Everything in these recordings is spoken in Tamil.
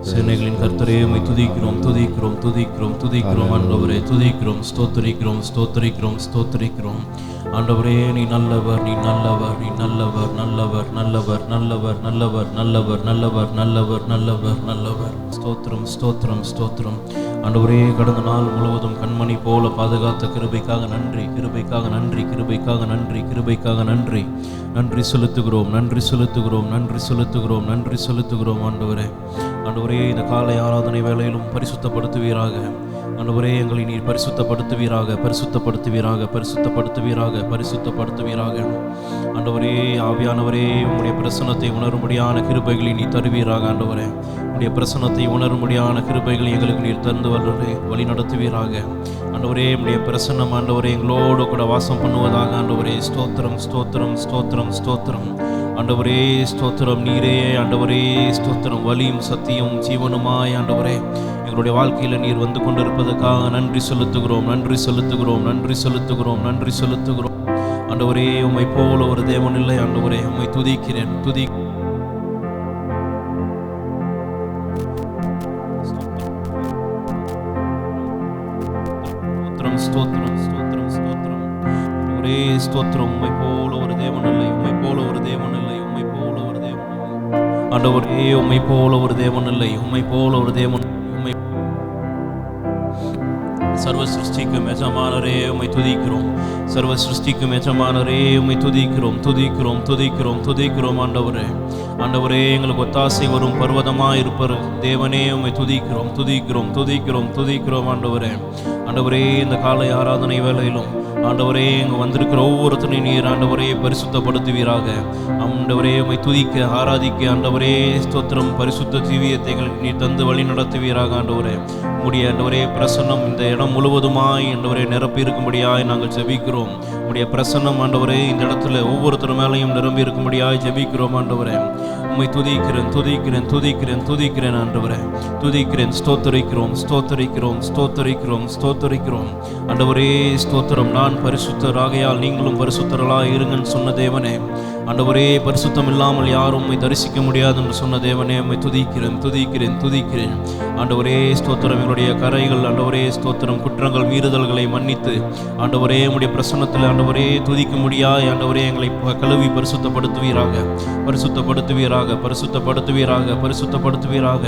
சேனைகளின் கர்த்தரே உம்மை துதிக்கிறோம் துதிக்கிறோம் துதிக்கிறோம் துதிக்கிறோம் ஆண்டவரே துதிக்கிறோம் ஸ்தோத்திரிக்கிறோம் ஸ்தோத்திரிக்கிறோம் ஸ்தோத்திரிக்கிறோம் ஆண்டவரே நீ நல்லவர் நீ நல்லவர் நீ நல்லவர் நல்லவர் நல்லவர் நல்லவர் நல்லவர் நல்லவர் நல்லவர் நல்லவர் நல்லவர் நல்லவர் ஸ்தோத்திரம் ஸ்தோத்திரம் ஸ்தோத்திரம் ஆண்டவரே கடந்த நாள் முழுவதும் கண்மணி போல பாதுகாத்த கிருபைக்காக நன்றி கிருபைக்காக நன்றி கிருபைக்காக நன்றி கிருபைக்காக நன்றி நன்றி செலுத்துகிறோம் நன்றி செலுத்துகிறோம் நன்றி செலுத்துகிறோம் நன்றி செலுத்துகிறோம் ஆண்டவரே ஆண்டவரே இந்த காலை ஆராதனை வேளையிலும் பரிசுத்தப்படுத்துவீராக ஆண்டவரே எங்களை நீர் பரிசுத்தப்படுத்துவீராக பரிசுத்தப்படுத்துவீராக பரிசுத்தப்படுத்துவீராக பரிசுத்தப்படுத்துவீராக ஆண்டவரே ஆவியானவரே உம்முடைய பிரசன்னத்தை உணரும்படியான கிருபைகளை நீ தருவீராக ஆண்டவரே உம்முடைய பிரசன்னத்தை உணரும்படியான கிருபைகளை எங்களுக்கு நீர் தந்து வழி நடத்துவீராக ஆண்டவரே உம்முடைய பிரசன்னம் ஆண்டவரே எங்களோடு கூட வாசம் பண்ணுவதாக ஆண்டவரே ஸ்தோத்திரம் ஸ்தோத்திரம் ஸ்தோத்திரம் ஸ்தோத்திரம் ஆண்டவரே ஸ்தோத்திரம் நீரே ஆண்டவரே ஸ்தோத்திரம் வலியும் சத்தியம் ஜீவனுமாய் ஆண்டவரே எங்களுடைய வாழ்க்கையில் நீர் வந்து கொண்டிருப்பதற்காக நன்றி செலுத்துகிறோம் நன்றி செலுத்துகிறோம் நன்றி செலுத்துகிறோம் நன்றி செலுத்துகிறோம் ஆண்டவரே உம்மை போல ஒரு தேவன் இல்லை ஆண்டவரே உம்மை துதிக்கிறேன் ஸ்தோத்திரம் ஸ்தோத்திரம் ஸ்தோத்திரம் ஒரே ஸ்தோத்திரம் உம்மை போல ஒரு தேவன் இல்லை உம்மை போல ஒரு தேவன் இல்லை உம்மை போல ஒரு தேவன் இல்லை ஆண்டவரே உம்மை போல ஒரு தேவன் இல்லை உம்மை போல ஒரு தேவன் உம்மை சர்வ சிருஷ்டிக்கும் எஜமானரே உம்மை துதிக்கிறோம் சர்வ சிருஷ்டிக்கும் எஜமானரே உம்மை துதிக்கிறோம் துதிக்கிறோம் துதிக்கிறோம் துதிக்கிறோம் ஆண்டவரே ஆண்டவரே எங்களுக்கு ஒத்தாசை வரும் பர்வதமாக இருப்பர் தேவனே உம்மை துதிக்கிறோம் துதிக்கிறோம் துதிக்கிறோம் துதிக்கிறோம் ஆண்டவரே ஆண்டவரே இந்த காலை ஆராதனை வேளையிலும் ஆண்டவரே இங்கே வந்திருக்கிற ஒவ்வொருத்தனையும் நீர் ஆண்டவரே பரிசுத்தப்படுத்துவீராக ஆண்டவரே உம்மை துதிக்க ஆராதிக்க ஆண்டவரே ஸ்தோத்திரம் பரிசுத்த ஜீவியத்தை எங்களுக்கு நீர் தந்து வழி நடத்துவீராக ஆண்டவரே உம்முடைய ஆண்டவரே பிரசன்னம் இந்த இடம் முழுவதுமாய் ஆண்டவரே நிரப்பி இருக்கும்படியாய் நாங்கள் ஜெபிக்கிறோம் உம்முடைய பிரசன்னம் ஆண்டவரே இந்த இடத்துல ஒவ்வொருத்தர் மேலையும் நிரம்பி இருக்கும்படியாய் ஜெபிக்கிறோம் ஆண்டவரே உம்மை துதிக்கிறேன் துதிக்கிறேன் துதிக்கிறேன் துதிக்கிறேன் ஆண்டவரே துதிக்கிறேன் ஸ்தோத்தரிக்கிறோம் ஸ்தோத்தரிக்கிறோம் ஸ்தோத்தரிக்கிறோம் ஸ்தோத்தரிக்கிறோம் ஆண்டவரே ஸ்தோத்திரம் நான் பரிசுத்தர் ஆகையால் நீங்களும் பரிசுத்தர்களாக இருங்கன்னு சொன்ன தேவனே ஆண்டவரே பரிசுத்தம் இல்லாமல் யாரும் உம்மை தரிசிக்க முடியாது என்று சொன்ன தேவனே உம்மை துதிக்கிறேன் துதிக்கிறேன் துதிக்கிறேன் ஆண்டவரே ஸ்தோத்திரம் எங்களுடைய கரைகள் ஆண்டவரே ஸ்தோத்திரம் குற்றங்கள் மீறுதல்களை மன்னித்து ஆண்டவரே உம்முடைய பிரசன்னத்தில் ஆண்டவரே துதிக்க முடியாய் ஆண்டவரே எங்களை கழுவி பரிசுத்தப்படுத்துவீராக பரிசுத்தப்படுத்துவீராக பரிசுத்தப்படுத்துவீராக பரிசுத்தப்படுத்துவீராக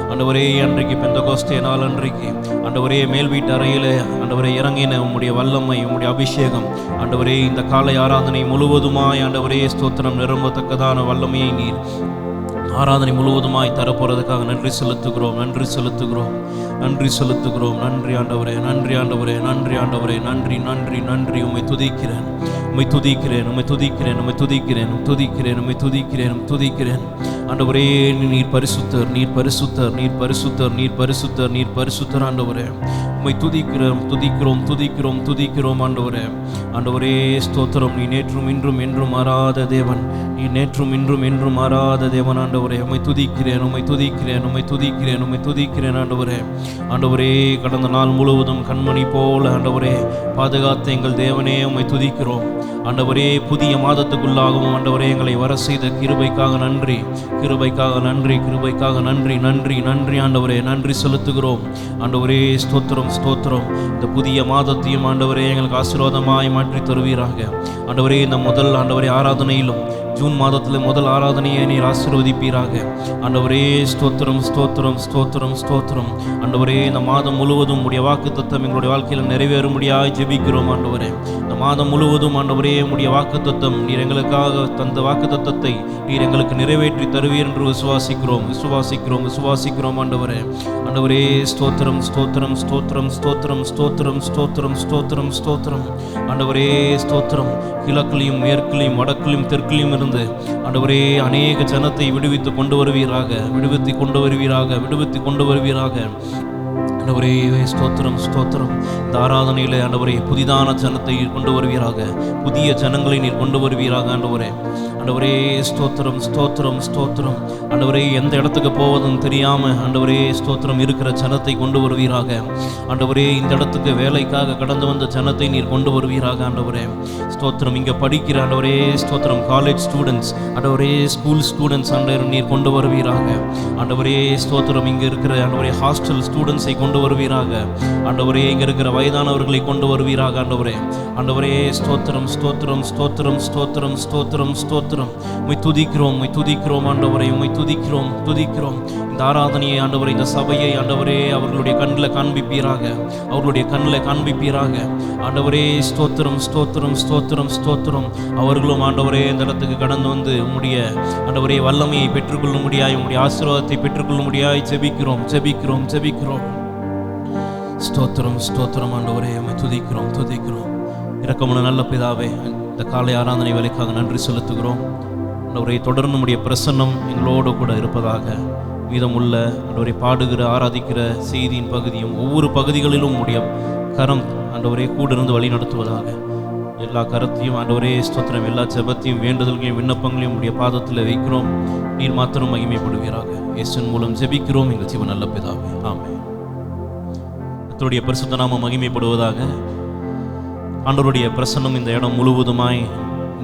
ஆண்டவரே அன்றைக்கு பெந்தகோஸ்தே நாள் அன்றைக்கு ஆண்டவரே மேல் வீட்டு அறையில் ஆண்டவரே இறங்கின உம்முடைய வல்லமை உம்முடைய அபிஷேகம் ஆண்டவரே இந்த காலை ஆராதனை முழுவதுமாய் ஆண்டவரே ஸ்தோத்திரம் நிரம்பத்தக்கதான வல்லமையை நீர் ஆராதனை முழுவதுமாய் தரப்போறதுக்காக நன்றி செலுத்துகிறோம் நன்றி செலுத்துகிறோம் நன்றி செலுத்துகிறோம் நன்றி ஆண்டவரே நன்றி ஆண்டவரே நன்றி ஆண்டவரே நன்றி நன்றி நன்றி உம்மை துதிக்கிறேன் உம்மை துதிக்கிறேன் உம்மை துதிக்கிறேன் உம்மை துதிக்கிறேன் துதிக்கிறேன் உம்மை துதிக்கிறேன் துதிக்கிறேன் ஆண்டவரே நீர் பரிசுத்தர் நீர் பரிசுத்தர் நீர் பரிசுத்தர் நீர் பரிசுத்தர் நீர் பரிசுத்தர் ஆண்டவரே உம்மை துதிக்கிறோம் துதிக்கிறோம் துதிக்கிறோம் துதிக்கிறோம் ஆண்டவரே ஆண்டவரே ஸ்தோத்திரம் நீ நேற்றும் இன்றும் என்றும் மாறாத தேவன் நீ நேற்றும் இன்றும் என்றும் மாறாத தேவன் ஆண்டவரே உம்மை துதிக்கிறேன் உம்மை துதிக்கிறேன் உம்மை துதிக்கிறேன் உம்மை துதிக்கிறேன் ஆண்டவரே ஆண்டவரே கடந்த நாள் முழுவதும் கண்மணி போல ஆண்டவரே பாதுகாத்த எங்கள் தேவனே உம்மை துதிக்கிறோம் ஆண்டவரே புதிய மாதத்துக்குள்ளாகவும் ஆண்டவரே எங்களை வர செய்த கிருபைக்காக நன்றி கிருபைக்காக நன்றி கிருபைக்காக நன்றி நன்றி நன்றி ஆண்டவரே நன்றி செலுத்துகிறோம் ஆண்டவரே ஸ்தோத்திரம் ஸ்தோத்திரம் இந்த புதிய மாதத்தையும் ஆண்டவரே எங்களுக்கு ஆசீர்வாதமாய் மாற்றி தருவீராக ஆண்டவரே இந்த முதல் ஆண்டவரே ஆராதனையிலும் ஜூன் மாதத்தில் முதல் ஆராதனையை நீர் ஆசீர்வதிப்பீராக ஆண்டவரே ஸ்தோத்திரம் ஸ்தோத்திரம் ஸ்தோத்திரம் ஸ்தோத்திரம் ஆண்டவரே இந்த மாதம் முழுவதும் உடைய வாக்குத்தத்தம் எங்களுடைய வாழ்க்கையில் நிறைவேறும்படியாய் ஜெபிக்கிறோம் ஆண்டவரே இந்த மாதம் முழுவதும் ஆண்டவரே உடைய வாக்குத்தத்தம் நீர் எங்களுக்காக தந்த வாக்குத்தத்தத்தை நீர் எங்களுக்கு நிறைவேற்றி தருவீர் என்று விசுவாசிக்கிறோம் விசுவாசிக்கிறோம் விசுவாசிக்கிறோம் ஆண்டவரே ஆண்டவரே ஸ்தோத்திரம் ஸ்தோத்திரம் ஸ்தோத்திரம் ஸ்தோத்திரம் ஸ்தோத்திரம் ஸ்தோத்திரம் ஸ்தோத்திரம் ஸ்தோத்திரம் ஆண்டவரே ஸ்தோத்திரம் கிழக்கிலையும் மேற்கிலையும் வடக்கிலையும் தெற்கிலையும் இருந்து ஆண்டவரே அநேக ஜனத்தை விடுவித்து கொண்டு வருவீராக விடுவித்து கொண்டு வருவீராக விடுவித்து கொண்டு வருவீராக ஆண்டவரே ஸ்தோத்திரம் ஸ்தோத்திரம். இந்த ஆராதனையில் ஆண்டவரே புதிதான ஜனத்தை கொண்டு வருவீராக, புதிய ஜனங்களை நீர் கொண்டு வருவீராக ஆண்டவரே. ஆண்டவரே ஸ்தோத்திரம் ஸ்தோத்திரம் ஸ்தோத்திரம். ஆண்டவரே எந்த இடத்துக்கு போவதும் தெரியாம ஆண்டவரே ஸ்தோத்திரம் இருக்கிற ஜனத்தை கொண்டு வருவீராக ஆண்டவரே. இந்த இடத்துக்கு வேலைக்காக கடந்து வந்த ஜனத்தை நீர் கொண்டு வருவீராக ஆண்டவரே. ஸ்தோத்திரம். இங்கே படிக்கிற ஆண்டவரே ஸ்தோத்திரம் காலேஜ் ஸ்டூடெண்ட்ஸ் ஆண்டவரே, ஸ்கூல் ஸ்டூடெண்ட்ஸ் ஆண்டவர் நீர் கொண்டு வருவீராக ஆண்டவரே. ஸ்தோத்திரம். இங்கே இருக்கிற ஆண்டவரே ஹாஸ்டல் ஸ்டூடெண்ட்ஸை கொண்டு வருவீராக ஆண்டவரே. இங்கே இருக்கிற வயதானவர்களை கொண்டு வருவீராக ஆண்டவரே. ஆண்டவரே ஸ்தோத்திரம் ஸ்தோத்திரம் ஸ்தோத்திரம் ஸ்தோத்திரம் ஸ்தோத்திரம் ஸ்தோத்திரம். உம்மை துதிக்கிறோம், உம்மை துதிக்கிறோம் ஆண்டவரே, உம்மை துதிக்கிறோம் துதிக்கிறோம். இந்த ஆராதனையை ஆண்டவரே, இந்த சபையை ஆண்டவரே அவர்களுடைய கண்ணில் காண்பிப்பீராக, அவர்களுடைய கண்ணில் காண்பிப்பீராக ஆண்டவரே. ஸ்தோத்திரம் ஸ்தோத்திரம் ஸ்தோத்திரம் ஸ்தோத்திரம். அவர்களும் ஆண்டவரே இந்த இடத்துக்கு கடந்து வந்து உம்முடைய ஆண்டவரே வல்லமையை பெற்றுக்கொள்ள முடியாய், உம்முடைய ஆசீர்வாதத்தை பெற்றுக்கொள்ள முடியாய் ஜெபிக்கிறோம் ஜெபிக்கிறோம் ஜெபிக்கிறோம். ஸ்தோத்திரம் ஸ்தோத்திரம் ஆண்டவரே, உம்மை துதிக்கிறோம் துதிக்கிறோம். இரக்கமுள்ள நல்ல பிதாவே, இந்த காலை ஆராதனை வேலைக்காக நன்றி செலுத்துகிறோம் ஆண்டவரே. தொடர்ந்து நம்முடைய பிரசன்னம் எங்களோடு கூட இருப்பதாக. மீதமுள்ள ஆண்டவரை பாடுகிற ஆராதிக்கிற செய்தியின் பகுதியும் ஒவ்வொரு பகுதிகளிலும் உடைய கரம் ஆண்டவரே கூட இருந்து வழி நடத்துவதாக. எல்லா கரத்தையும் ஆண்டவரே ஸ்தோத்திரம், எல்லா ஜெபத்தையும் வேண்டுதல்களையும் விண்ணப்பங்களையும் உடைய பாதத்தில் வைக்கிறோம். நீர் மாத்திரம் மகிமைப்படுவீராக. இயேசுவின் மூலம் ஜெபிக்கிறோம் எங்கள் ஜீவன் நல்ல பிதாவே, ஆமென். கர்த்தருடைய பரிசுத்த நாமம் மகிமைப்படுவதாக. ஆண்டவருடைய பிரசன்னம் இந்த இடம் முழுவதுமாய்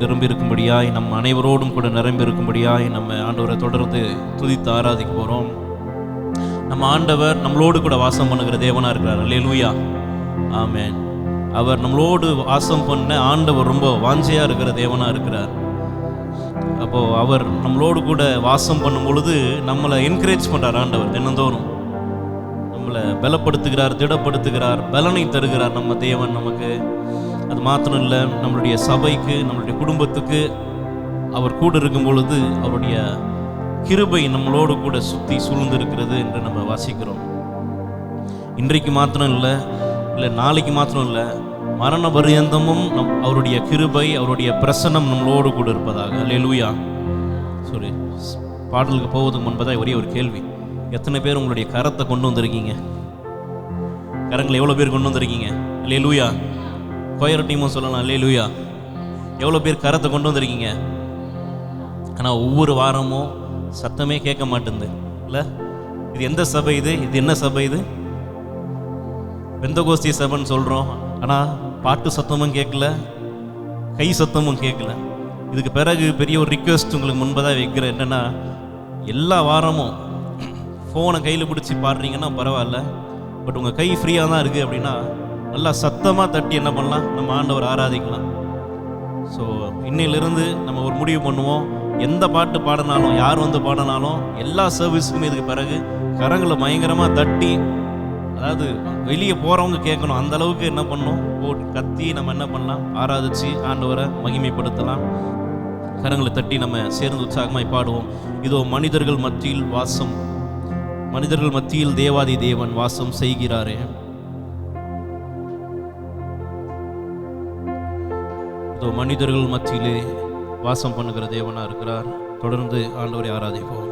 நிரம்பியிருக்கும்படியாய், நம் அனைவரோடும் கூட நிரம்பியிருக்கும்படியாய் நம்ம ஆண்டவரை தொடர்ந்து துதித்து ஆராதிக்க போகிறோம். நம்ம ஆண்டவர் நம்மளோடு கூட வாசம் பண்ணுகிற தேவனாக இருக்கிறார். அல்லேலூயா, ஆமென். அவர் நம்மளோடு வாசம் பண்ண ஆண்டவர் ரொம்ப வாஞ்சையாக இருக்கிற தேவனாக இருக்கிறார். அப்போது அவர் நம்மளோடு கூட வாசம் பண்ணும் பொழுது நம்மளை என்கரேஜ் பண்ணுறார் ஆண்டவர். தினந்தோறும் நம்மளை பலப்படுத்துகிறார், திடப்படுத்துகிறார், பலனை தருகிறார் நம்ம தேவன் நமக்கு. அது மாத்திரம் இல்லை, நம்மளுடைய சபைக்கு நம்மளுடைய குடும்பத்துக்கு அவர் கூட இருக்கும் பொழுது அவருடைய கிருபை நம்மளோடு கூட சுற்றி சூழ்ந்து இருக்கிறது என்று நம்ம வாசிக்கிறோம். இன்றைக்கு மாத்திரம் இல்லை, நாளைக்கு மாத்திரம் இல்லை, மரண பரியந்தமும் அவருடைய கிருபை அவருடைய பிரசன்னம் நம்மளோடு கூட இருப்பதாக. அல்லேலூயா. சரி, பாடலுக்கு போவதுக்கு முன்பதாக ஒரே ஒரு கேள்வி. எத்தனை பேர் உங்களுடைய கரத்தை கொண்டு வந்திருக்கீங்க? கரங்களை எவ்வளோ பேர் கொண்டு வந்திருக்கீங்க? அல்லேலூயா. கொயர் டீமும் சொல்லலாம் அல்லேலூயா. எவ்வளோ பேர் கரத்தை கொண்டு வந்திருக்கீங்க? ஆனால் ஒவ்வொரு வாரமும் சத்தமே கேட்க மாட்டேங்குது இல்லை? இது எந்த சபை இது? இது என்ன சபை இது? பெந்தகோஸ்தி சபைன்னு சொல்கிறோம், ஆனால் பாட்டு சத்தமும் கேட்கல, கை சத்தமும் கேட்கல. இதுக்கு பிறகு பெரிய ஒரு ரிக்வெஸ்ட் உங்களுக்கு முன்பதாக வைக்கிறேன். என்னென்னா, எல்லா வாரமும் ஃபோனை கையில் பிடிச்சி பாடுறீங்கன்னா பரவாயில்ல, பட் உங்கள் கை ஃப்ரீயாக தான் இருக்குது அப்படின்னா நல்லா சத்தமாக தட்டி என்ன பண்ணலாம், நம்ம ஆண்டவர் ஆராதிக்கலாம். ஸோ இன்னையிலிருந்து நம்ம ஒரு முடிவு பண்ணுவோம், எந்த பாட்டு பாடினாலும் யார் வந்து பாடினாலும் எல்லா சர்வீஸுக்குமே இதுக்கு பிறகு கரங்களை பயங்கரமாக தட்டி, அதாவது வெளியே போகிறவங்க கேட்கணும் அந்த அளவுக்கு என்ன பண்ணணும், போட்டு கத்தி நம்ம என்ன பண்ணலாம், ஆராதித்து ஆண்டவரை மகிமைப்படுத்தலாம். கரங்களை தட்டி நம்ம சேர்ந்து உற்சாகமாய் பாடுவோம். இதோ மனிதர்கள் மத்தியில் வாசம், மனிதர்கள் மத்தியில் தேவாதி தேவன் வாசம் செய்கிறாரே. இதோ மனிதர்கள் மத்தியிலே வாசம் பண்ணுகிற தேவனாக இருக்கிறார். தொடர்ந்து ஆண்டவரை ஆராதிப்போம்.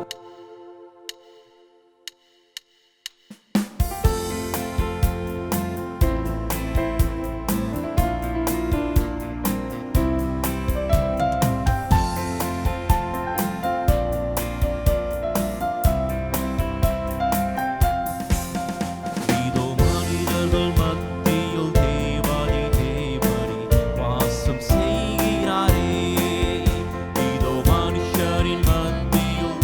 செய்கிறாரே. இதோ மனுஷரின் மத்தியில்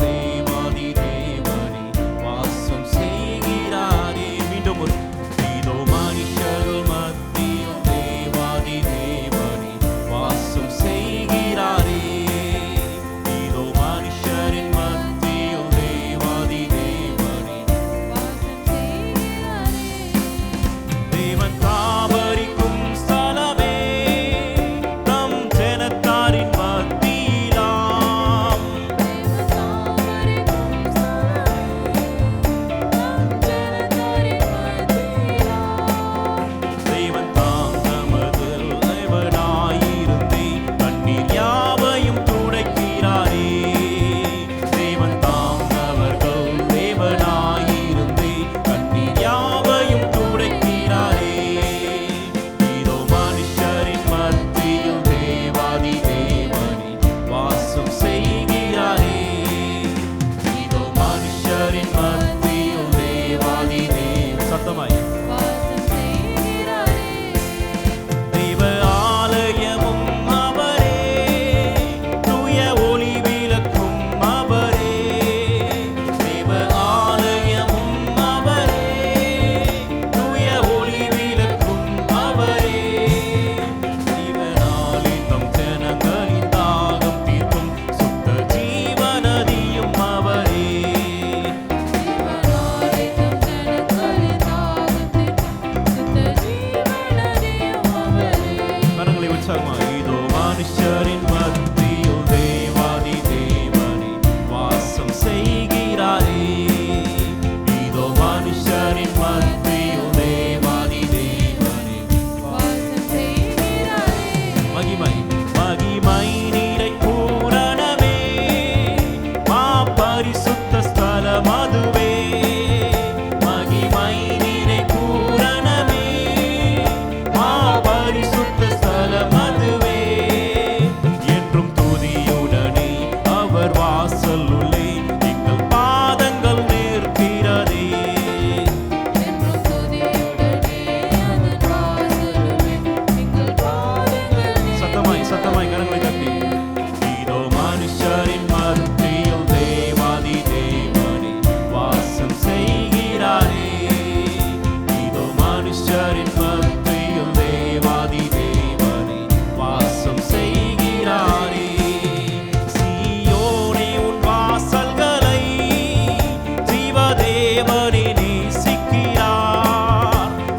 தேவனை நேசிக்கிறார்.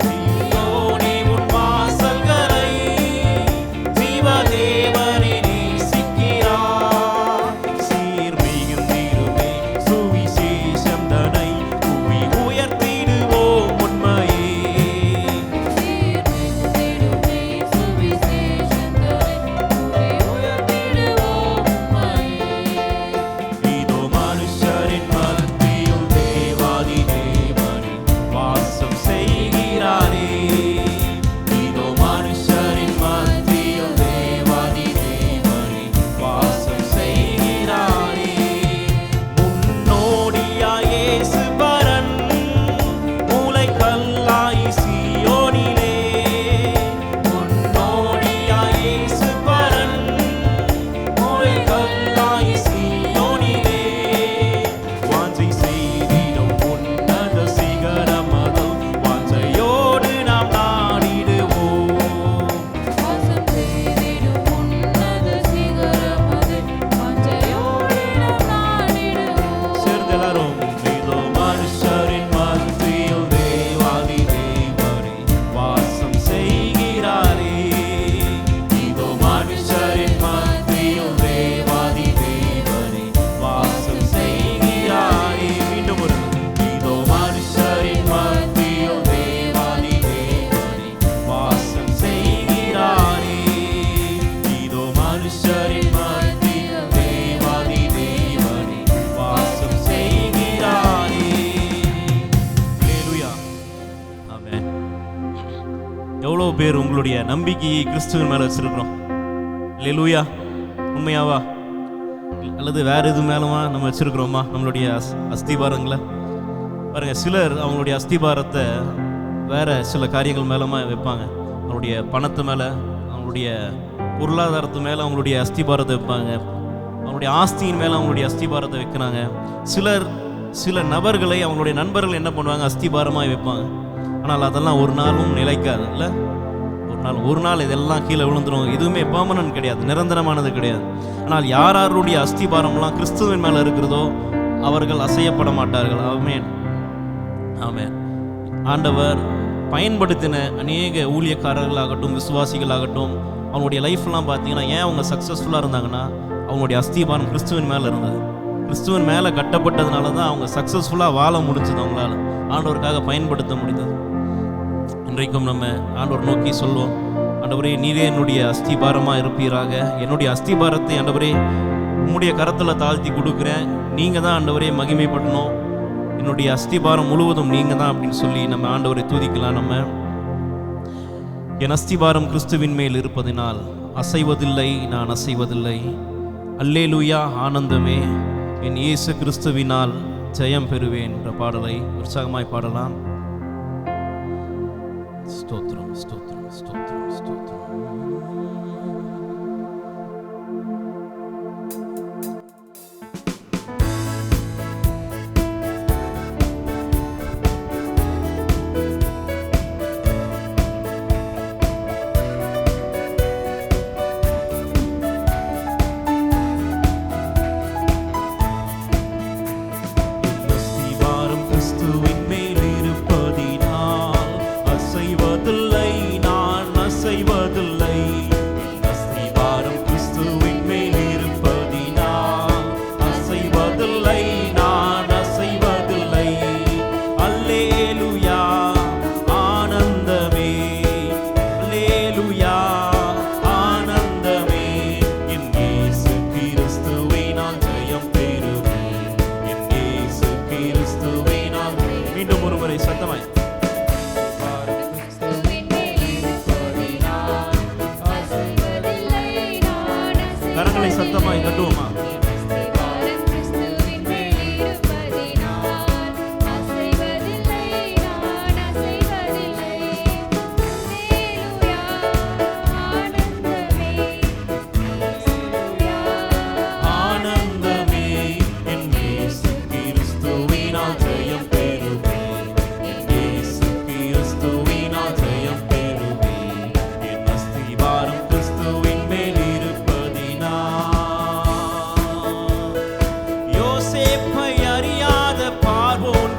சீயோனே உன் வாசல்களை ஜீவதேவனை நேசிக்கிறார். சீர் மிகுந்திடுமே சுவிசேஷம் தனை புவி உயர்த்திடுவோம் உண்மையே. இதோ மனுஷரின் மத்தியில் தேவாதி தேவனே வாசம் செய்கிறாரே. இதோ மனுஷரின் மத்தியில் தேவாதி தேவனே வாசம் செய்கிறாரே. முன்னோடியாய் இயேசு பரன் மூலைக்கல்லாய் சீயோனிலே. முன்னோடியாய் இயேசு பரன் மூலைக்கல்லாய் சீயோனிலே. வாஞ்சை செய்திடும் உன்னத சிகரமதல் வாஞ்சையோடு நாம் நாடிடுவோம். சேர்ந்து எல்லாரும் இதோ மனுஷரின் மத்தியில் தேவாதி தேவனே வாசம் செய்கிறாரே. இதோ மனுஷரின் மத்தியில் தேவாதி தேவனே வாசம் செய்கிறாரே. மீண்டும் ஒரு இதோ மனுஷரின் மத்தியில் தேவாதி தேவனே வாசம் செய்கிறாரே. இதோ மனுஷரின் மத்தியில் தேவாதி தேவனே வாசம் செய்கிறாரே. ஹல்லேலூயா. ஆமென். எவ்வளவு பேர் உங்களுடைய நம்பிக்கையை கிறிஸ்துவின் மேல வச்சிருக்கிறோம்? ஹல்லேலூயா. உண்மையாவா அல்லது வேற எது மேலமா நம்ம வச்சிருக்கிறோமா நம்மளுடைய அஸ்திபாரங்களை? பாருங்க, சிலர் அவங்களுடைய அஸ்திபாரத்தை வேற சில காரியங்கள் மேலமா வைப்பாங்க. அவங்களுடைய பணத்து மேல, அவங்களுடைய பொருளாதாரத்து மேல அவங்களுடைய அஸ்திபாரத்தை வைப்பாங்க. அவங்களுடைய ஆஸ்தியின் மேல அவங்களுடைய அஸ்திபாரத்தை வைக்கிறாங்க. சிலர் சில நபர்களை அவங்களுடைய நண்பர்கள் என்ன பண்ணுவாங்க, அஸ்திபாரமாக வைப்பாங்க. ஆனால் அதெல்லாம் ஒரு நாளும் நிலைக்காது. இல்லை, ஒரு நாள் இதெல்லாம் கீழே விழுந்துடும். எதுவுமே பெர்மனன்ட் கிடையாது, நிரந்தரமானது கிடையாது. ஆனால் யாருடைய அஸ்திபாரம்லாம் கிறிஸ்துவின் மேலே இருக்கிறதோ அவர்கள் அசையப்பட மாட்டார்கள். ஆமென், ஆமென். ஆண்டவர் பயன்படுத்தின அநேக ஊழியக்காரர்களாகட்டும், விசுவாசிகளாகட்டும், அவங்களுடைய லைஃப்லாம் பார்த்தீங்கன்னா ஏன் அவங்க சக்ஸஸ்ஃபுல்லாக இருந்தாங்கன்னா அவங்களுடைய அஸ்திபாரம் கிறிஸ்துவின் மேலே இருந்தது. கிறிஸ்துவின் மேலே கட்டப்பட்டதுனால தான் அவங்க சக்ஸஸ்ஃபுல்லாக வாழ முடிஞ்சது, அவங்களால ஆண்டவருக்காக பயன்படுத்த முடிந்தது. இன்றைக்கும் நம்ம ஆண்டவர் நோக்கி சொல்லுவோம், ஆண்டவரே நீரே என்னுடைய அஸ்திபாரமாக இருப்பீராக. என்னுடைய அஸ்திபாரத்தை ஆண்டவரே உம்முடைய கரத்தில் தாழ்த்தி கொடுக்குறேன். நீங்கள் தான் ஆண்டவரே மகிமைப்படணும். என்னுடைய அஸ்திபாரம் முழுவதும் நீங்கள் தான் அப்படின்னு சொல்லி நம்ம ஆண்டவரை துதிக்கலாம். நம்ம என் அஸ்திபாரம் கிறிஸ்துவின் மேல் இருப்பதினால் அசைவதில்லை, நான் அசைவதில்லை. அல்லேலூயா, ஆனந்தமே, என் இயேசு கிறிஸ்துவினால் ஜெயம் பெறுவேன் என்ற பாடலை உற்சாகமாய் பாடலாம். ஸ்தோத்திரம், ஸ்தோத்திரம், ஸ்தோத்திரம், ஸ்தோத்திரம். கரங்களை சத்தமாய் தட்டுவோமா?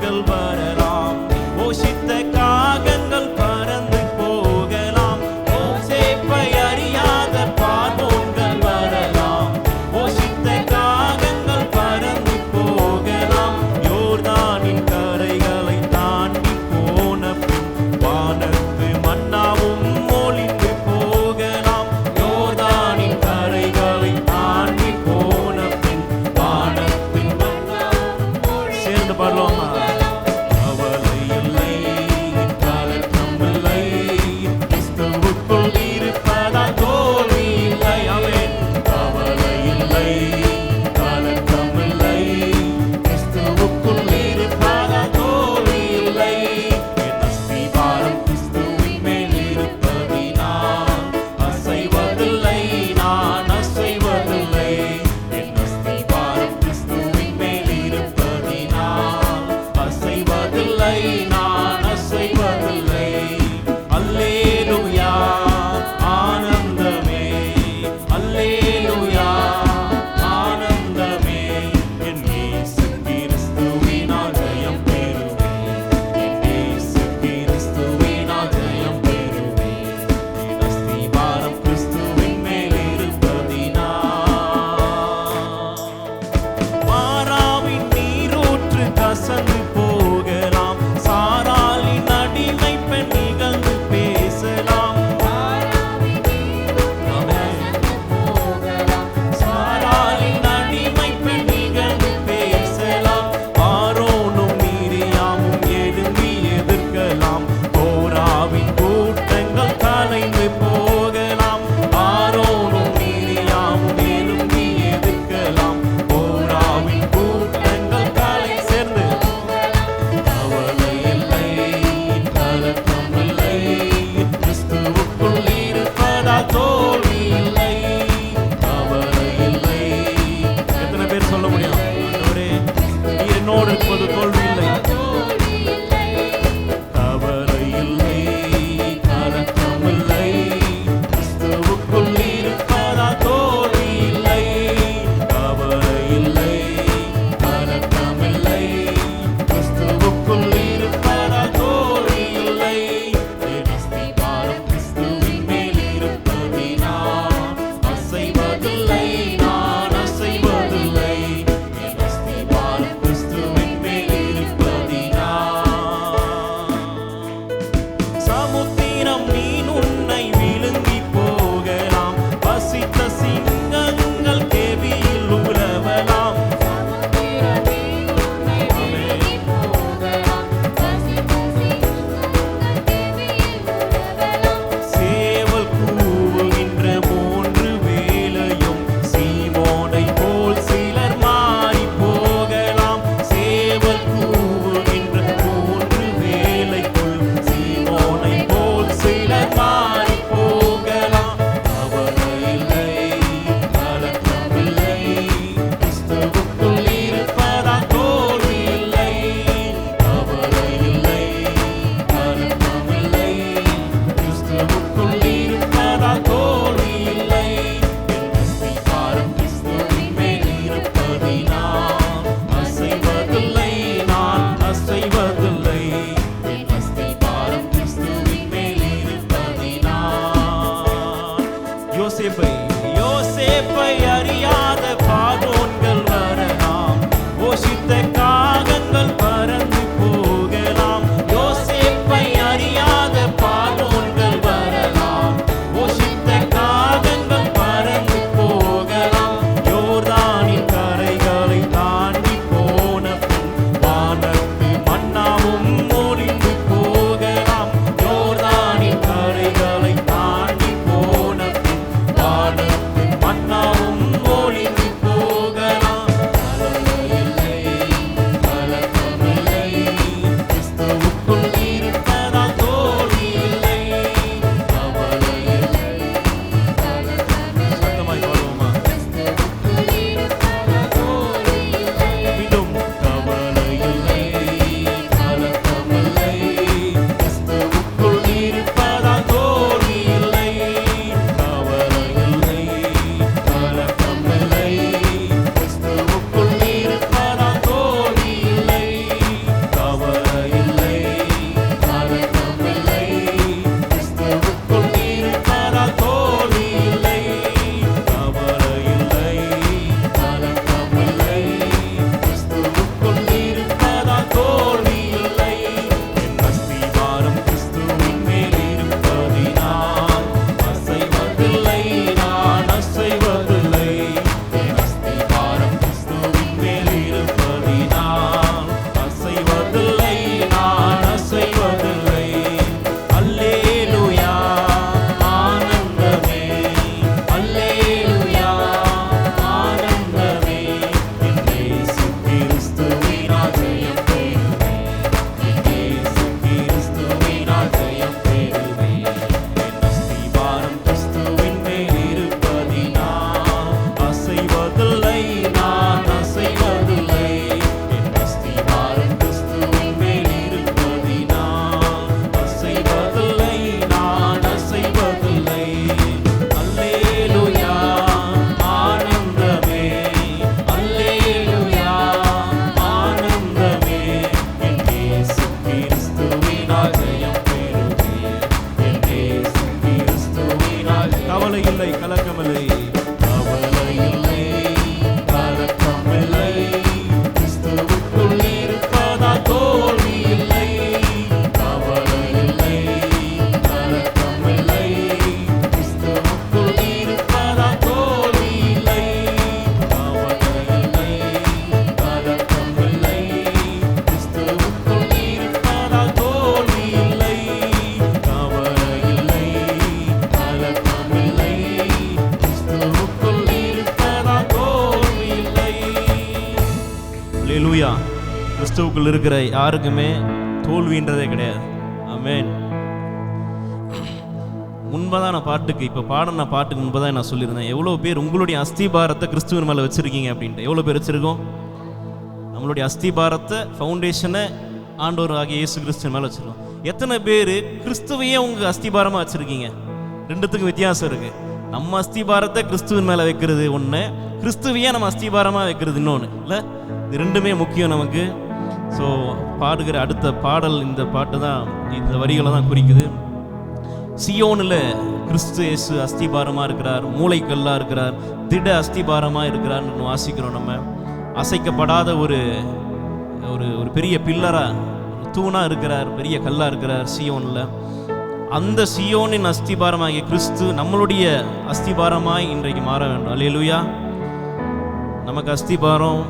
காகங்கள் வரலாம், போஷித்த காகங்கள் பறந்து போகலாம், யோசேப்பை அறியாத பார்வோன்கள் வரலாம், போஷித்த காகங்கள் பறந்து போகலாம், யோர்தானின் கரைகளை தாண்டி போன பின் வானத்து மன்னாவும் ஒளிந்து போகலாம், யோர்தானின் கரைகளை தாண்டி போன பின் வானத்து மன்னாவும் சேர்ந்து பாடலாமா? இயேசுக்குள் இருக்கிற யாருக்குமே தோல்வின்றதே கிடையாது. ஆமென். முன்பதான பாட்டுக்கு இப்போ பாடின பாட்டுக்கு முன்பதான் நான் சொல்லியிருந்தேன், எவ்வளோ பேர் உங்களுடைய அஸ்திபாரத்தை கிறிஸ்துவின் மேலே வச்சுருக்கீங்க அப்படின்ட்டு. எவ்வளோ பேர் வச்சுருக்கோம்? நம்மளுடைய அஸ்திபாரத்தை, ஃபவுண்டேஷனை ஆண்டவர் ஆகிய இயேசு கிறிஸ்துவின் மேலே வச்சுருக்கோம். எத்தனை பேர் கிறிஸ்துவையே உங்கள் அஸ்திபாரமாக வச்சுருக்கீங்க? ரெண்டுத்துக்கும் வித்தியாசம் இருக்குது. நம்ம அஸ்திபாரத்தை கிறிஸ்துவின் மேலே வைக்கிறது ஒன்று, கிறிஸ்துவையே நம்ம அஸ்திபாரமாக வைக்கிறது இன்னொன்று இல்லை. இது ரெண்டுமே முக்கியம் நமக்கு. ஸோ பாடுகிற அடுத்த பாடல் இந்த பாட்டு தான், இந்த வரிகளை தான் குறிக்குது. சியோனில் கிறிஸ்து இயேசு அஸ்திபாரமாக இருக்கிறார், மூளைக்கல்லாக இருக்கிறார், திட அஸ்திபாரமாக இருக்கிறார்னு வாசிக்கிறோம். நம்ம அசைக்கப்படாத ஒரு ஒரு ஒரு பெரிய பில்லராக, தூணாக இருக்கிறார், பெரிய கல்லாக இருக்கிறார் சியோனில். அந்த சியோனின் அஸ்திபாரமாகிய கிறிஸ்து நம்மளுடைய அஸ்திபாரமாய் இன்றைக்கு மாற வேண்டும். அல்லேலூயா. நமக்கு அஸ்திபாரம்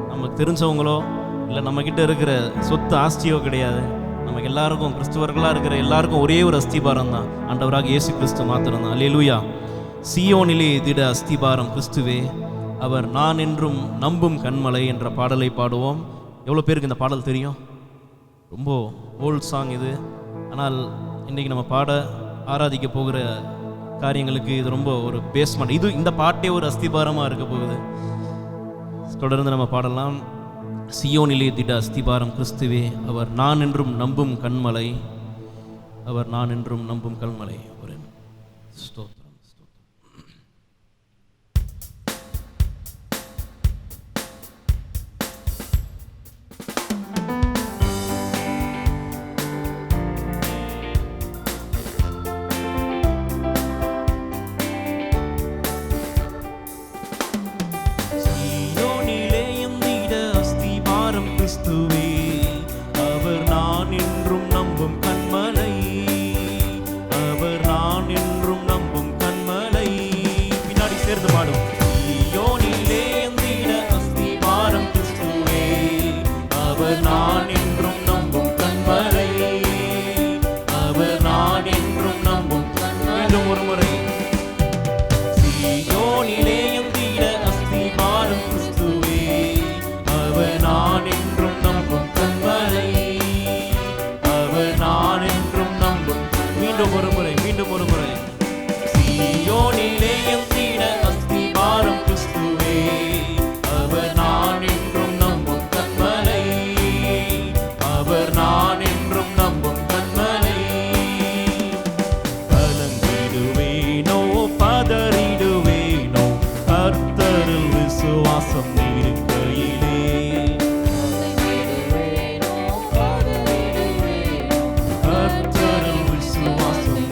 நமக்கு தெரிஞ்சவங்களோ இல்லை நம்மக்கிட்ட இருக்கிற சொத்து ஆஸ்தியோ கிடையாது. நமக்கு எல்லாருக்கும், கிறிஸ்துவர்களாக இருக்கிற எல்லாருக்கும் ஒரே ஒரு அஸ்திபாரம் தான், ஆண்டவராக இயேசு கிறிஸ்து மாத்திரம் தான். அல்லேலூயா. சியோனிலே திட அஸ்திபாரம் கிறிஸ்துவே, அவர் நான் என்றும் நம்பும் கண்மலை என்ற பாடலை பாடுவோம். எவ்வளோ பேருக்கு இந்த பாடல் தெரியும்? ரொம்ப ஓல்ட் சாங் இது. ஆனால் இன்றைக்கி நம்ம பாட ஆராதிக்க போகிற காரியங்களுக்கு இது ரொம்ப ஒரு பேஸ்மெண்ட். இது இந்த பாட்டே ஒரு அஸ்திபாரமாக இருக்க போகுது. தொடர்ந்து நம்ம பாடலாம். சியோனிலே திட அஸ்திபாரம் கிறிஸ்துவே, அவர் நான் என்றும் நம்பும் கண்மலை, அவர் நான் என்றும் நம்பும் கண்மலை. ஒரு ஸ்தோத்திரம். கிறிஸ்துவே, அவர் நான் என்றும் நம்பும் கண்மலை, அவர் நான் என்றும் நம்பும் கண்மலை. பின்னாடி சேர்ந்து பாடும். சியோனிலே எந்திட அஸ்திபாரம் கிறிஸ்துவே, அவர் நான் என்றும் நம்பும் கண்மலை, அவர் நான் என்றும் நம்பும் கண்மலை. மீண்டும் ஒரு முறை. சியோனிலே எந்திட அஸ்திபாரம் கிறிஸ்துவே, அவர் நான் என்றும் நம்பும் கண்மலை, அவர் நான் என்றும் நம்பும். மீண்டும் ஒரு முறை, மீண்டும் ஒரு முறை. சியோனிலே எந்திட அஸ்திபாரம் கிறிஸ்துவே, அவர் நான் என்றும் நம்பும் கண்மலை, அவர் நான் என்றும் நம்பும் கண்மலை. கலங்கிடுவேனோ பதறிடுவேனோ, கர்த்தரில் விசுவாசம் இருக்கையிலே, கர்த்தரில் விசுவாசம்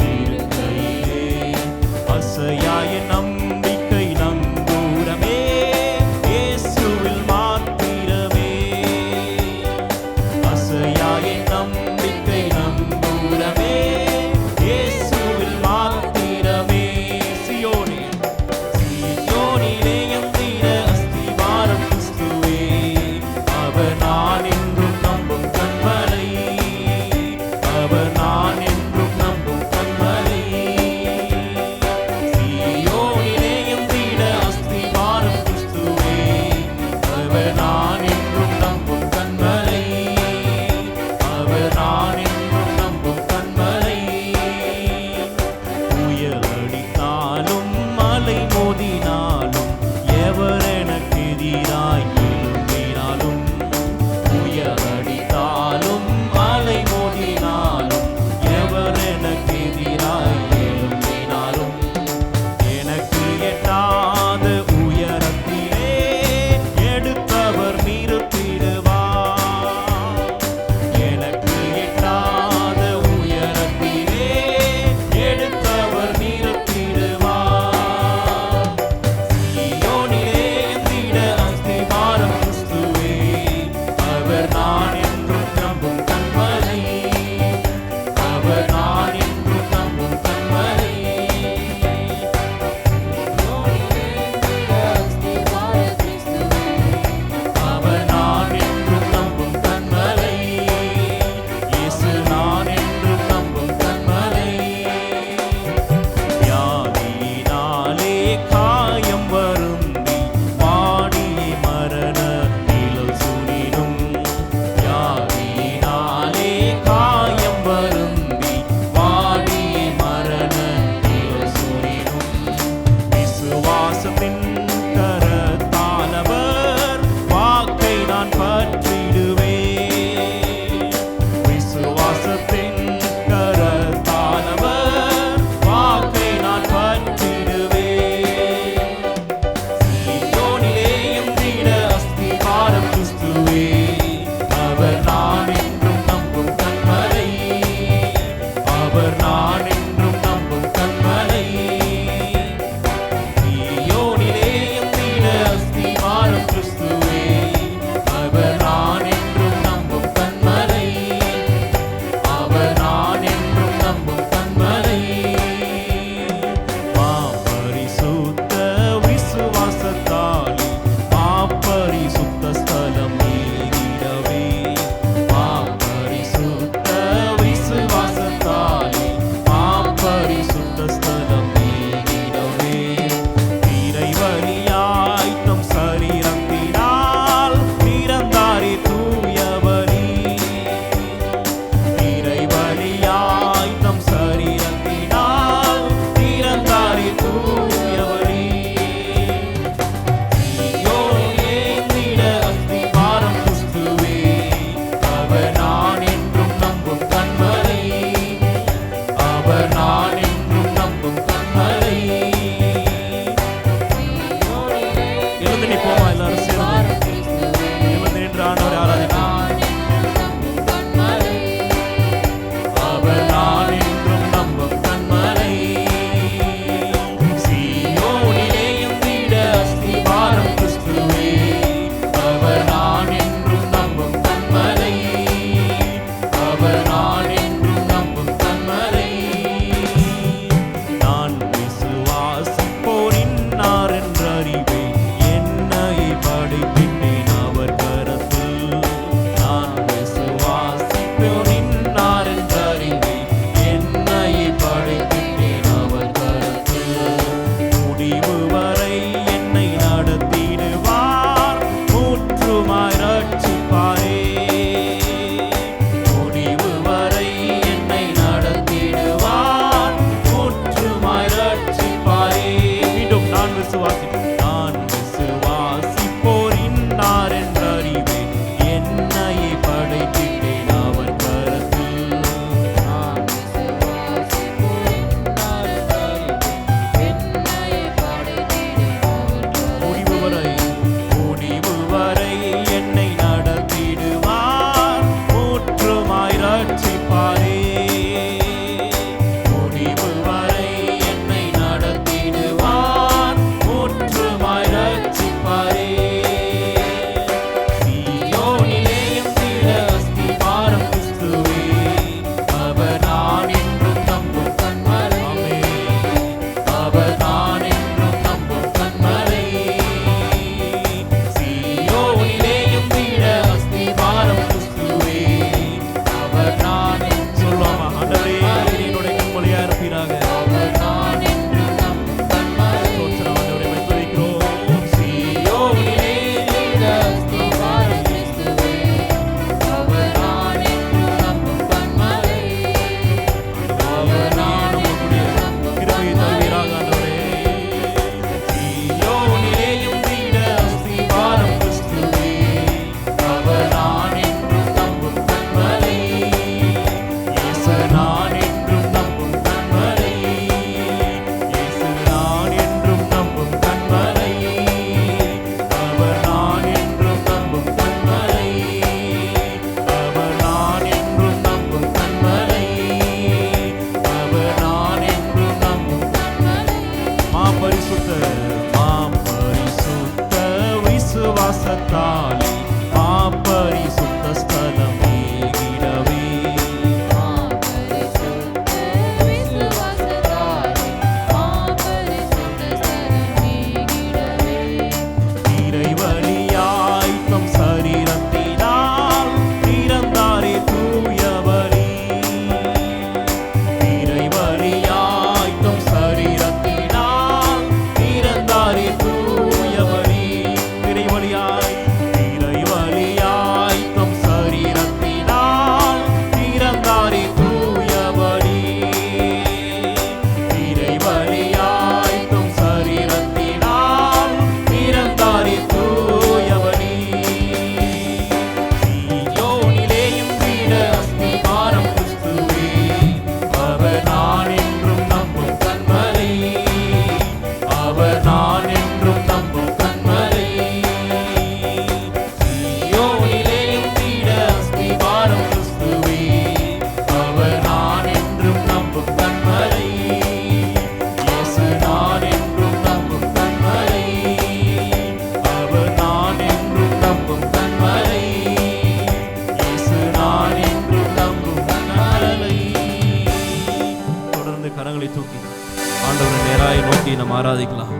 நோக்கி நம்ம ஆராதிக்கலாம்.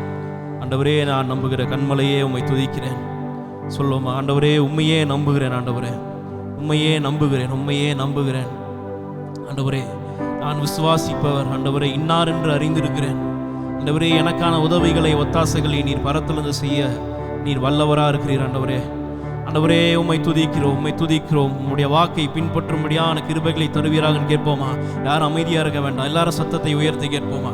ஆண்டவரே, நான் நம்புகிற கண்மலையே உம்மை துதிக்கிறேன் சொல்லுவோமா? ஆண்டவரே, உண்மையே நம்புகிறேன். ஆண்டவரே, உண்மையே நம்புகிறேன், உண்மையே நம்புகிறேன். ஆண்டவரே, நான் விசுவாசிப்பவர். ஆண்டவரே, இன்னார் என்று அறிந்திருக்கிறேன். ஆண்டவரே, எனக்கான உதவிகளை ஒத்தாசைகளை நீர் பரத்திலிருந்து செய்ய நீர் வல்லவராக இருக்கிறீர். ஆண்டவரே, ஆண்டவரே, உம்மை துதிக்கிறோம், உம்மை துதிக்கிறோம். உம்முடைய வாக்கை பின்பற்றும்படியான கிருபைகளை தருவீராக கேட்போமா? யாரும் அமைதியாக இருக்க வேண்டாம், எல்லாரும் சத்தத்தை உயர்த்தி கேட்போமா?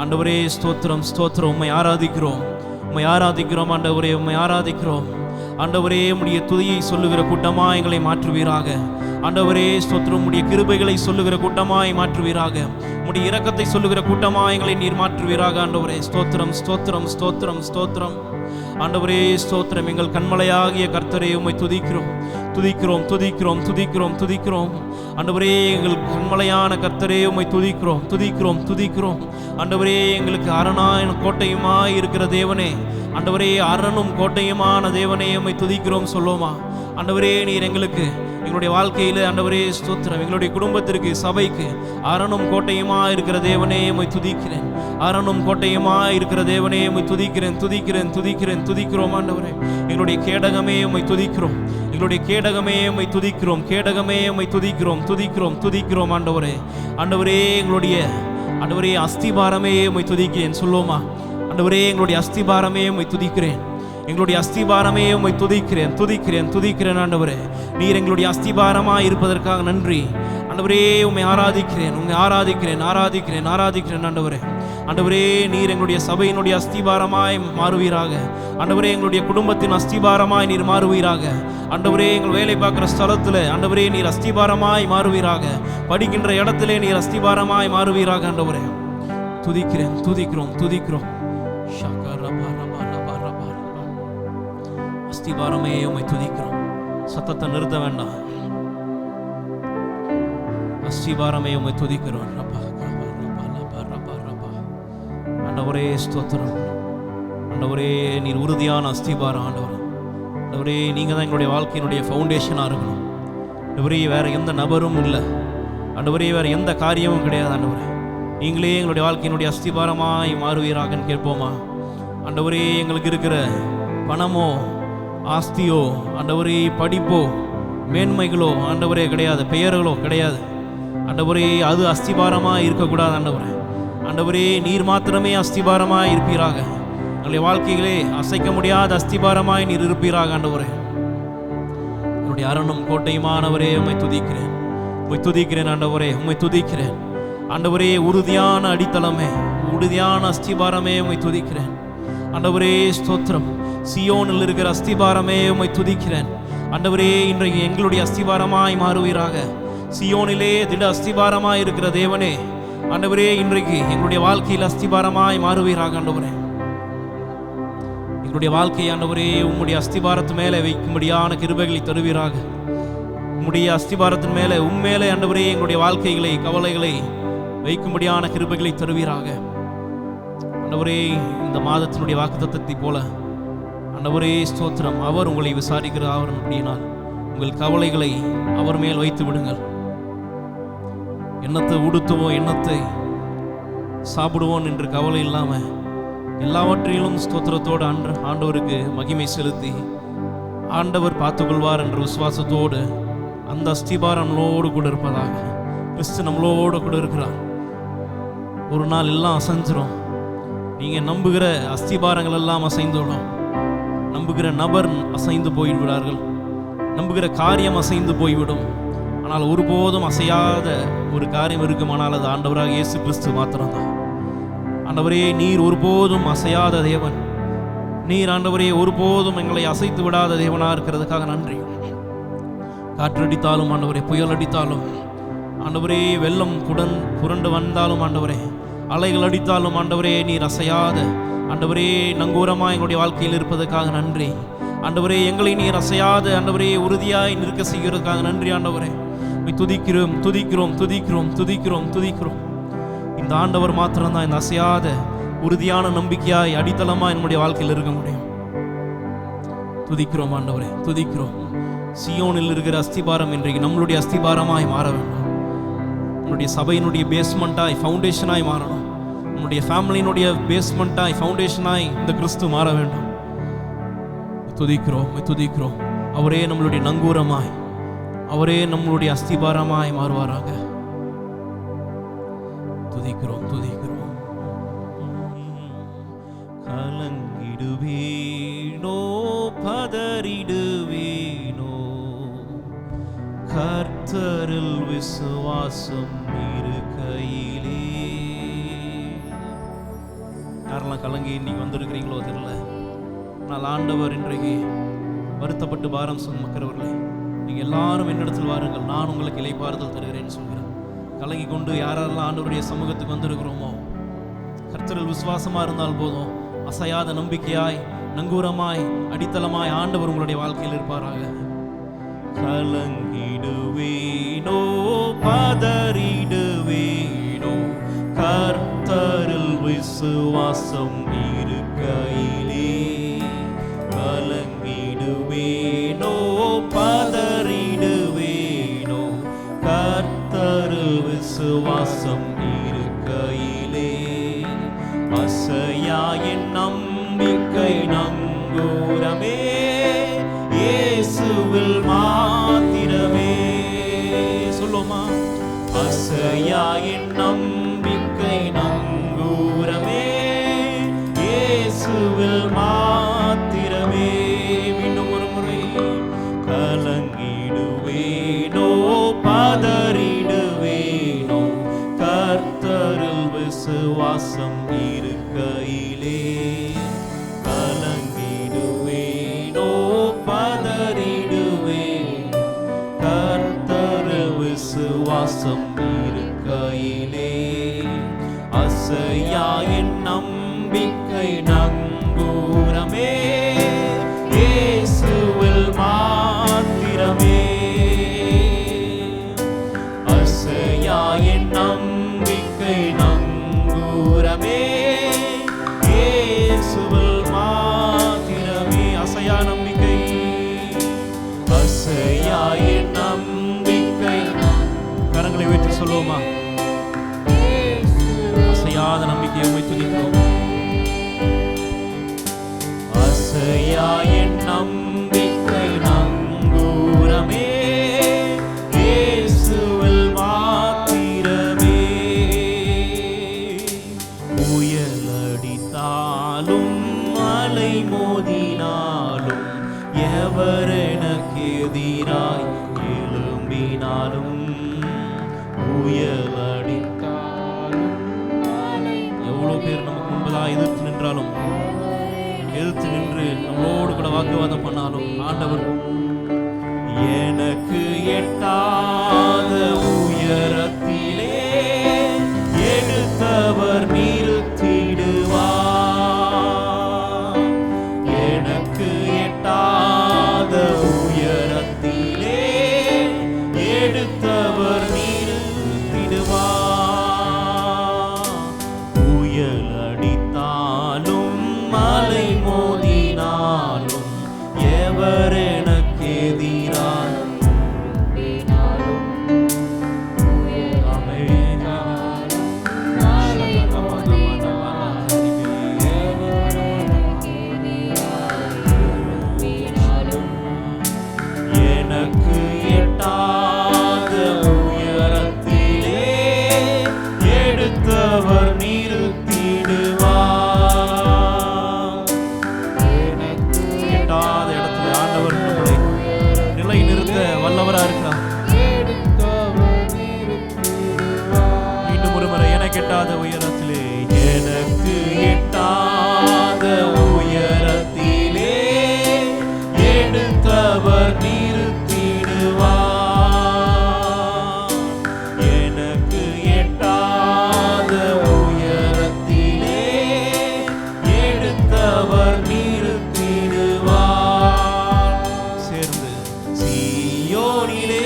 ஆண்டவரே, ஸ்தோத்திரம், ஸ்தோத்திரம். உம்மை ஆராதிக்கிறோம், உம்மை ஆராதிக்கிறோம். ஆண்டவரே, உம்மை ஆராதிக்கிறோம். ஆண்டவரே, உம்முடைய துதியை சொல்லுகிற கூட்டமாக எங்களை மாற்றுவீராக. ஆண்டவரே, ஸ்தோத்திரம். உம்முடைய கிருபைகளை சொல்லுகிற கூட்டமாய் மாற்றுவீராக. உம்முடைய இரக்கத்தை சொல்லுகிற கூட்டமாய் எங்களை நீர் மாற்றுவீராக. ஆண்டவரே, ஸ்தோத்திரம், ஸ்தோத்திரம், ஸ்தோத்திரம், ஸ்தோத்திரம். ஆண்டவரே, ஸ்தோத்திரம். எங்கள் கண்மலையாகிய கர்த்தரே, உம்மை துதிக்கிறோம், துதிக்கிறோம், துதிக்கிறோம், துதிக்கிறோம், துதிக்கிறோம். ஆண்டவரே, எங்கள் கண்மலையான கர்த்தரே, உம்மை துதிக்கிறோம், துதிக்கிறோம், துதிக்கிறோம். ஆண்டவரே, எங்களுக்கு அரணான கோட்டையுமாய் இருக்கிற தேவனே, ஆண்டவரே, அரணும் கோட்டையுமான தேவனே, உம்மை துதிக்கிறோம் சொல்லுவோமா? ஆண்டவரே, நீர் எங்களுக்கு எங்களுடைய வாழ்க்கையில் ஆண்டவரே ஸ்தோத்திரம், எங்களுடைய குடும்பத்திற்கு சபைக்கு அரணும் கோட்டையுமா இருக்கிற தேவனே, உம்மை துதிக்கிறேன். அரணும் கோட்டையுமா இருக்கிற தேவனே, உம்மை துதிக்கிறேன், துதிக்கிறேன், துதிக்கிறேன், துதிக்கிறோம். ஆண்டவரே, எங்களுடைய கேடகமே உம்மை துதிக்கிறோம், எங்களுடைய கேடகமே உம்மை துதிக்கிறோம், கேடகமே உம்மை துதிக்கிறோம், துதிக்கிறோம், துதிக்கிறோம். ஆண்டவரே, ஆண்டவரே, எங்களுடைய ஆண்டவரே அஸ்திபாரமே உம்மை துதிக்கிறேன் சொல்லுவோமா? ஆண்டவரே, எங்களுடைய அஸ்திபாரமே உம்மை துதிக்கிறேன், எங்களுடைய அஸ்திபாரமே உம்மை துதிக்கிறேன், துதிக்கிறேன், துதிக்கிறேன். ஆண்டவரே, நீர் எங்களுடைய அஸ்திபாரமாய் இருப்பதற்காக நன்றி. ஆண்டவரே, உம்மை ஆராதிக்கிறேன், உம்மை ஆராதிக்கிறேன், ஆராதிக்கிறேன், ஆராதிக்கிறேன். ஆண்டவரே, ஆண்டவரே, நீர் எங்களுடைய சபையினுடைய அஸ்திபாரமாய் மாறுவீராக. ஆண்டவரே, எங்களுடைய குடும்பத்தின் அஸ்திபாரமாய் நீர் மாறுவீராக. ஆண்டவரே, எங்கள் வேலை பார்க்குற ஸ்தலத்தில் ஆண்டவரே நீர் அஸ்திபாரமாய் மாறுவீராக. படிக்கின்ற இடத்திலே நீர் அஸ்திபாரமாய் மாறுவீராக. ஆண்டவரே, துதிக்கிறேன், துதிக்கிறோம், துதிக்கிறோம். அஸ்திபாரமே உம்மை துதிக்கிறோம். சத்தத்தை நிறுத்த வேண்டாம். அஸ்திபாரமே உம்மை துதிக்கிறோம். ஆண்டவரே, ஸ்தோத்திரம். ஆண்டவரே, நீர் உறுதியான அஸ்திபாரம். ஆண்டவரே, நீங்க தான் எங்களுடைய வாழ்க்கையினுடைய ஃபவுண்டேஷனா இருக்கணும். ஆண்டவரே, வேற எந்த நபரும் இல்லை. ஆண்டவரே, வேற எந்த காரியமும் கிடையாது. ஆண்டவரே, நீங்களே எங்களுடைய வாழ்க்கையினுடைய அஸ்திபாரமாய் மாறுவீராகன்னு கேட்போமா? ஆண்டவரே, எங்களுக்கு இருக்கிற பணமோ ஆஸ்தியோ ஆண்டவரே, படிப்போ மேன்மைகளோ ஆண்டவரே கிடையாது, பெயர்களோ கிடையாது. ஆண்டவரே, அது அஸ்திபாரமாக இருக்கக்கூடாது. ஆண்டவரே, ஆண்டவரே, நீர் மாத்திரமே அஸ்திபாரமாக இருப்பீராக. எங்களுடைய வாழ்க்கைகளே அசைக்க முடியாத அஸ்திபாரமாய் நீர் இருப்பீராக. ஆண்டவரே, என்னுடைய அரணும் கோட்டையுமானவரே, உம்மை துதிக்கிறேன், உம்மை துதிக்கிறேன். ஆண்டவரே, உம்மை துதிக்கிறேன். ஆண்டவரே, உறுதியான அடித்தளமே, உறுதியான அஸ்திபாரமே, உம்மை துதிக்கிறேன். ஆண்டவரே, ஸ்தோத்திரம். சியோனில் இருக்கிற அஸ்திபாரமே, உம்மை துதிக்கிறேன். ஆண்டவரே, இன்றைக்கு எங்களுடைய அஸ்திபாரமாய் மாறுவீராக. சியோனிலே திட அஸ்திபாரமாய் இருக்கிற தேவனே, ஆண்டவரே, இன்றைக்கு எங்களுடைய வாழ்க்கையில் அஸ்திபாரமாய் மாறுவீராக. ஆண்டவரே, எங்களுடைய வாழ்க்கையை ஆண்டவரே உம்முடைய அஸ்திபாரத்து மேலே வைக்கும்படியான கிருபைகளை தருவீராக. உம்முடைய அஸ்திபாரத்தின் மேலே உம்மேலே ஆண்டவரே எங்களுடைய வாழ்க்கைகளை கவலைகளை வைக்கும்படியான கிருபைகளை தருவீராக. ஆண்டவரே, இந்த மாதத்தினுடைய வாக்குத்தத்தத்தை போல ஆண்டவரே ஸ்தோத்திரம், அவர் உங்களை விசாரிக்கிறார் அப்படினால் உங்கள் கவலைகளை அவர் மேல் வைத்து விடுங்கள். எண்ணத்தை உடுத்துவோம், எண்ணத்தை சாப்பிடுவோம் என்று கவலை இல்லாமல் எல்லாவற்றிலும் ஸ்தோத்திரத்தோடு ஆண்டவருக்கு மகிமை செலுத்தி ஆண்டவர் பார்த்துக்கொள்வார் என்ற விசுவாசத்தோடு அந்த அஸ்திபாரம் நம்மளோடு கூட இருப்பதாக. கிறிஸ்து நம்மளோடு கூட இருக்கிறார். ஒரு நாள் எல்லாம் அசைஞ்சிரும். நீங்கள் நம்புகிற அஸ்திபாரங்கள் எல்லாம் அசைந்துவிடும். நம்புகிற நபர் அசைந்து போய்விடார்கள், நம்புகிற காரியம் அசைந்து போய்விடும். ஆனால் ஒருபோதும் அசையாத ஒரு காரியம் இருக்குமானால் அது ஆண்டவராக இயேசு கிறிஸ்து மாத்திரம்தான். ஆண்டவரே, நீர் ஒருபோதும் அசையாத தேவன். நீர் ஆண்டவரே ஒருபோதும் எங்களை அசைத்து விடாத தேவனாக இருக்கிறதுக்காக நன்றி. காற்றடித்தாலும் ஆண்டவரே, புயல் அடித்தாலும் ஆண்டவரே, வெள்ளம் புரண்டு வந்தாலும் ஆண்டவரே, அலைகள் அடித்தாலும் ஆண்டவரே, நீர் அசையாத ஆண்டவரே நங்கூரமாக எங்களுடைய வாழ்க்கையில் இருப்பதற்காக நன்றி. ஆண்டவரே, எங்களை நீர் அசையாத ஆண்டவரே உறுதியாய் நிற்க செய்கிறதுக்காக நன்றி. ஆண்டவரே, துதிக்கிறோம், துதிக்கிறோம், துதிக்கிறோம், துதிக்கிறோம், துதிக்கிறோம். இந்த ஆண்டவர் மாத்திரம்தான் இந்த அசையாத உறுதியான நம்பிக்கையாய் அடித்தளமாக என்னுடைய வாழ்க்கையில் இருக்க முடியும். துதிக்கிறோம் ஆண்டவரே, துதிக்கிறோம். சியோனில் இருக்கிற அஸ்திபாரம் இன்றைக்கு நம்மளுடைய அஸ்திபாரமாய் மாற வேண்டும். நம்மளுடைய சபையினுடைய பேஸ்மெண்ட்டாய், ஃபவுண்டேஷனாய் மாறணும். நம்முடைய ஃபேமிலியினுடைய பேஸ்மெண்ட்டாய், ஃபவுண்டேஷனாய் இந்த கிறிஸ்து மாற வேண்டும். துதிக்கிறோம். அவரே நம்மளுடைய நங்கூரமாய், அவரே நம்மளுடைய அஸ்திபாரமாய் மாறுவாராக. துதிக்கிறோம். கலங்கிடுவேனோ பதறிடுவேனோ, கர்த்தரில் விசுவாசம் இருக்கையிலே. யாரெல்லாம் கலங்கி இன்னைக்கு வந்திருக்கிறீங்களோ தெரியல. ஆனால் ஆண்டவர் இன்றைக்கு வருத்தப்பட்டு பாரம் சுமக்கிறவர்களே, நீங்கள் எல்லாரும் என்னிடத்தில் வாருங்கள், நான் உங்களுக்கு இளைப்பாறுதல் தருகிறேன்னு சொல்கிறேன். கலங்கி கொண்டு யாரெல்லாம் ஆண்டவருடைய சமூகத்துக்கு வந்திருக்கிறோமோ, கர்த்தரில் விசுவாசமாக இருந்தால் போதும். அசையாத நம்பிக்கையாய், நங்கூரமாய், அடித்தளமாய் ஆண்டவர் உங்களுடைய வாழ்க்கையில் இருப்பாராக. கலங்கிடுவேனோ பதறிடுவேனோ, கர்த்தரில் விசுவாசம் இருக்கையிலே. கலங்கிடுவேனோ பதறிடுவேனோ, கர்த்தரில் விசுவாசம் இருக்கையிலே. அசையா என் நம்பிக்கை நங்கூரமே, இயேசுவில் மாத்திரமே. சொல்லுமா, அசையா என் நம்பிக்கை நங்கூரமே, இயேசுவில் மாத்திரமே. மீண்டும் ஒரு முறை. கலங்கிடுவேனோ பதறிடுவேனோ, கர்த்தரில் விசுவாசம் இருக்கையிலே. கலங்கிடுவேனோ பதறிடுவேனோ, கர்த்தரில் விசுவாசம் இருக்கையிலே. அசையா என் நம்பிக்கை நங்கூரமே, இயேசுவில் மாத்திரமே. அசையா என் நம்பிக்கை நங்கூரமே, இயேசுவில் மாத்திரமே. அசையா நம்பிக்கை, அசையா என் நம்பிக்கை. கரங்களை உயர்த்தி சொல்லுவோமா, அசையாத நம்பிக்கையை உம்மை துதிக்கிறோம். அசையா என் நம்பிக்கை நங்கூரமே, இயேசுவில் மாத்திரமே. புயலடித்தாலும் மலை மோதினாலும், எவர் எனக்கு எதிராய் எழும்பினாலும். புயலடித்தாலும் எவ்வளோ பேர் நமக்கு முன்பதாக எதிர்த்து நின்றாலும், எதிர்த்து நின்று நம்மளோடு கூட வாக்குவாதம் பண்ணாலும், ஆண்டவர் எனக்கு எட்டாத உயரத்திலே எடுத்தவர் நிறுத்திடுவார். எனக்கு எட்டாத உயரத்திலே எடுத்தவர் நிறுத்திடுவார். புயல் அடித்தாலும் மலை மோதினாலும், எவர் எனக்கு எதிராய் எனக்கு எட்டாத உயரத்திலே எடுத்தவர் நிறுத்திடுவார். எனக்கு எட்டாத இடத்துல ஆண்டவர் நம்மளை நிலை நிறுத்த வல்லவரா இருக்கிறார். மீண்டும் ஒரு முறை, எனக்கு எட்டாத உயரத்திலே, எனக்கு எட்டாத உயரத்திலே எடுத்தவர் நிறுத்திடுவார். எனக்கு எட்டாத உயரத்திலே எடுத்தவர் நிறுத்திடுவார். சேர்ந்து சீயோனிலே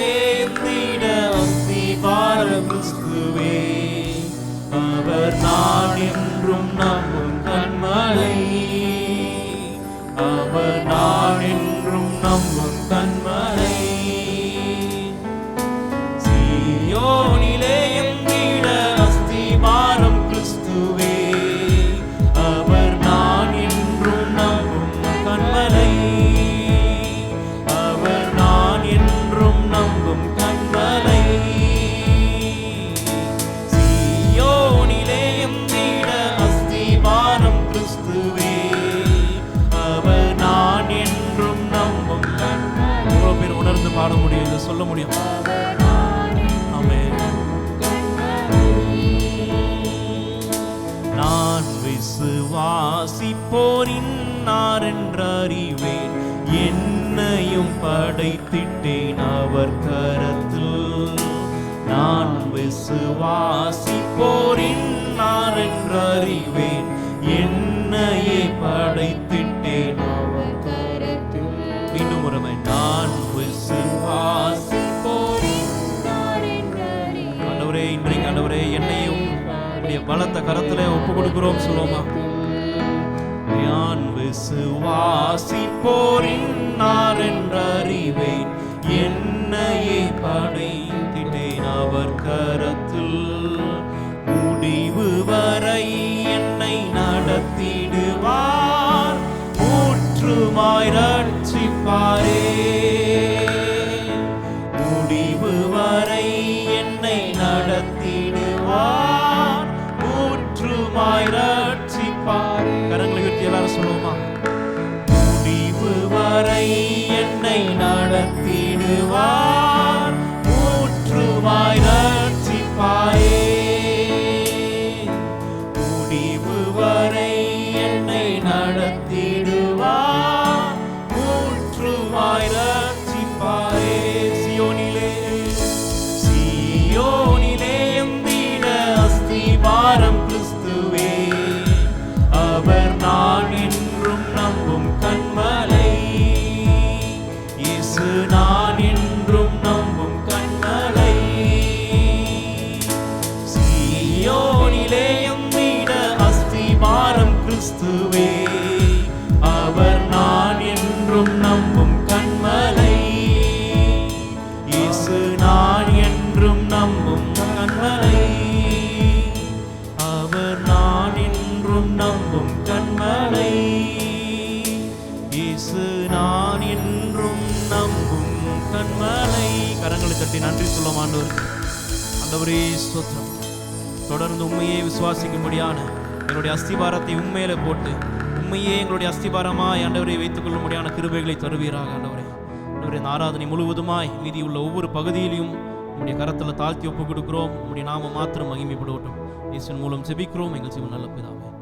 திட அஸ்திபார கிறிஸ்துவே, அவர் நான் என்றும் நம்பும் கண்மலை. அவர் நான் என்றும் நம்பும் கண்மலை. சீயோனிலே எந்திட அஸ்திபாரம் கிறிஸ்துவே, முடியும். ஆமென். நான் விசுவாசிப்போரின் நாரென்றறிவேன், என்னையும் படைத்திட்டேன் அவர் கரத்தில். நான் விசுவாசிப்போரின் நாரென்றறிவேன், என்னையே படைத்திட்டேன் அவர் கரத்தில். மீண்டும் ஒருமை, நான் விசுவாசிப்போரின் நாரென்றறிவேன். ஆண்டவரே, இன்றைக்கு ஆண்டவரே என்னையும் உடைய பலத்த கரத்திலே ஒப்பு கொடுக்கிறோம் சொல்லுவோமா? நான் விசுவாசிப்போரின் நாரென்றறிவேன், என்னையே படைத்திட்டேன் அவர் கரத்தில். முடிவு வரை என்னை நடத்திடுவார், ஊற்றுமாய் ரட்சிப்பாரே. முடிவு வரை என்னை நடத்திடுவார், ஊற்றுமாய் ரட்சிப்பார். கரங்களை உயர்த்தி எல்லாரும் சொல்லுவோமா? முடிவு வரை என்னை நடத்திடுவார், ஊற்றுமாய் ரட்சிப்பாரே. முடிவு வரை என்னை நடத்திடுவார், ஊற்றுமாய் ரட்சிப்பாரே. சியோனிலே சியோனிலே எந்திட அஸ்திபாரம் கிறிஸ்துவே, அவர் நான் என்றும் நம்பும் கன்மலை. இயேசு நான் என்றும் நம்பும் கன்மலை. சியோனிலே எந்திட அஸ்திபாரம் கிறிஸ்துவே, அவர் நான் என்றும் நம்பும் கன்மலை. இயேசு நான் என்றும் நம்பும் கன்மலை. அவர் நான் என்றும் நம்பும் கன்மலை. இயேசு நான் என்றும் நம்பும் கன்மலை. கரங்களை தட்டி நன்றி சொல்லும் ஆண்டவருக்கு. ஆண்டவரே ஸ்தோத்திரம். தொடர்ந்து உண்மையே விசுவாசிக்கும்படியான எங்களுடைய அஸ்திபாரத்தை உண்மையில போட்டு உண்மையே எங்களுடைய அஸ்திபாரமாய் ஆண்டவரை வைத்துக் கொள்ளும்படியான கிருபைகளை தருவீராக. ஆண்டவரே, ஆண்டவரே, இந்த ஆராதனை முழுவதுமாய் மீதி உள்ள ஒவ்வொரு பகுதியிலையும் உங்களுடைய கரத்தில் தாழ்த்தி ஒப்பு கொடுக்கிறோம். உங்களுடைய நாம மாத்திரம் மகிமைப்படட்டும். இயேசுவின் மூலம் ஜெபிக்கிறோம் எங்கள் ஜீவன் நல்ல பிதாவே.